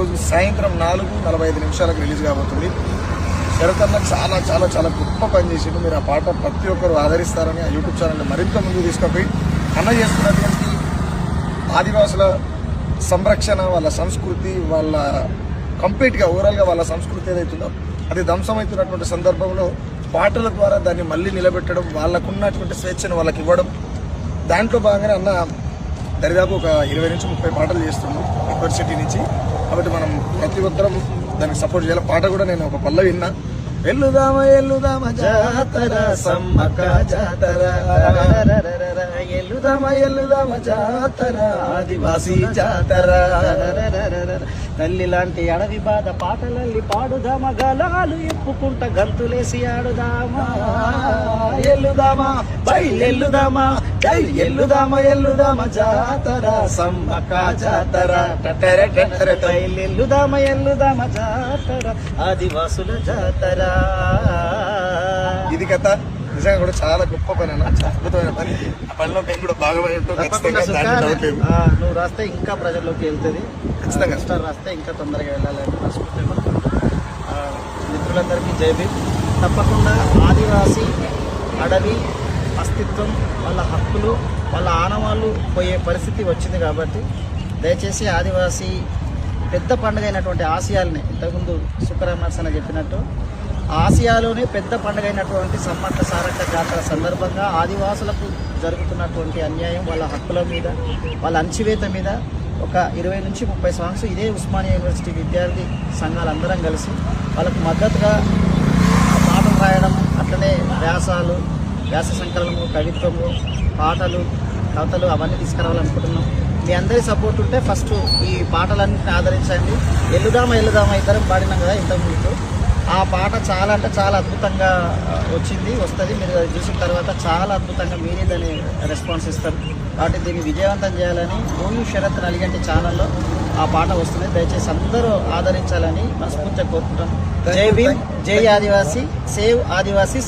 ఈరోజు సాయంత్రం 4:45 రిలీజ్ కాబోతుంది. శరత్ అన్న చాలా చాలా చాలా గొప్ప పని చేసిండు. మీరు ఆ పాట ప్రతి ఒక్కరు ఆదరిస్తారని ఆ యూట్యూబ్ ఛానల్ని మరింత ముందుకు తీసుకుపోయి అన్న చేస్తున్నటువంటి ఆదివాసుల సంరక్షణ, వాళ్ళ సంస్కృతి, వాళ్ళ కంప్లీట్గా ఓవరాల్గా వాళ్ళ సంస్కృతి ఏదైతుందో అది ధ్వంసమవుతున్నటువంటి సందర్భంలో పాటల ద్వారా దాన్ని మళ్ళీ నిలబెట్టడం, వాళ్ళకున్నటువంటి స్వేచ్ఛను వాళ్ళకి ఇవ్వడం, దాంట్లో భాగంగానే అన్న దరిదాపు ఒక 20 నుంచి 30 పాటలు చేస్తున్నాం యూనివర్సిటీ నుంచి. కాబట్టి మనం ప్రతి ఒక్కరం దానికి సపోర్ట్ చేయాలి. పాట కూడా నేను ఒక పల్లవి విన్నా, ఎల్లుదామ ఎల్లుదామ జాతర సమ్మక్క జాతర, ఎల్లుదామ ఎల్లుదామ జాతర ఆదివాసీ జాతర, తల్లి లాంటి అడవి బాధ పాటలల్లి పాడుదామా, గలాలు ఎప్పుకుంట గంతులేసి ఆడుదామా, ఎల్లుదామా బయలుదామా ఎల్లుదామ ఎల్లుదామ జాతర సమ్మక్క జాతర, ఎల్లుదామా ఎల్లుదామా జాతర ఆదివాసుల జాతర. ఇది కథ నిజంగా కూడా చాలా గొప్ప పని అన్న, చాలా అద్భుతమైన పని. ఆ పనిలో మేము కూడా భాగమై ఉంటాం. నువ్వు రాస్తే ఇంకా ప్రజల్లోకి వెళ్తుంది, ఖచ్చితంగా స్టార్ రాస్తే ఇంకా తొందరగా వెళ్ళాలని మిత్రులందరికీ జై భీమ్. తప్పకుండా ఆదివాసీ అడవి అస్తిత్వం, వాళ్ళ హక్కులు, వాళ్ళ ఆనవాళ్ళు పోయే పరిస్థితి వచ్చింది. కాబట్టి దయచేసి ఆదివాసీ పెద్ద పండుగ అయినటువంటి ఆసియాలని, ఇంతకుముందు సుఖరామర్సన చెప్పినట్టు ఆసియాలోనే పెద్ద పండుగ అయినటువంటి సమ్మక్క సారక్క జాతర సందర్భంగా ఆదివాసులకు జరుగుతున్నటువంటి అన్యాయం, వాళ్ళ హక్కుల మీద, వాళ్ళ అణచివేత మీద ఒక 20 నుంచి 30 సాంగ్స్ ఇదే ఉస్మానియా యూనివర్సిటీ విద్యార్థి సంఘాలందరం కలిసి వాళ్ళకు మద్దతుగా పాటలు రాయడం, అట్లనే వ్యాసాలు, వ్యాస సంకలనము, కవిత్వము, పాటలు, కవితలు అవన్నీ తీసుకురావాలనుకుంటున్నాం. మీ అందరి సపోర్ట్ ఉంటే ఫస్ట్ ఈ పాటలన్నింటినీ ఆదరించండి. ఎల్లుదామా ఎల్లుదామా ఇద్దరం పాడినాం కదా ఇంతకుముందు, ఆ పాట చాలా అంటే చాలా అద్భుతంగా వస్తుంది. మీరు అది చూసిన తర్వాత చాలా అద్భుతంగా మీరే దాన్ని రెస్పాన్స్ ఇస్తారు. కాబట్టి దీన్ని విజయవంతం చేయాలని ఓయూ శరత్ నలిగంటి ఛానల్లో ఆ పాట వస్తుంది. దయచేసి అందరూ ఆదరించాలని మనస్ఫూర్తిగా కోరుకుంటాం. జై భీమ్, జై ఆదివాసీ, సేవ్ ఆదివాసీ.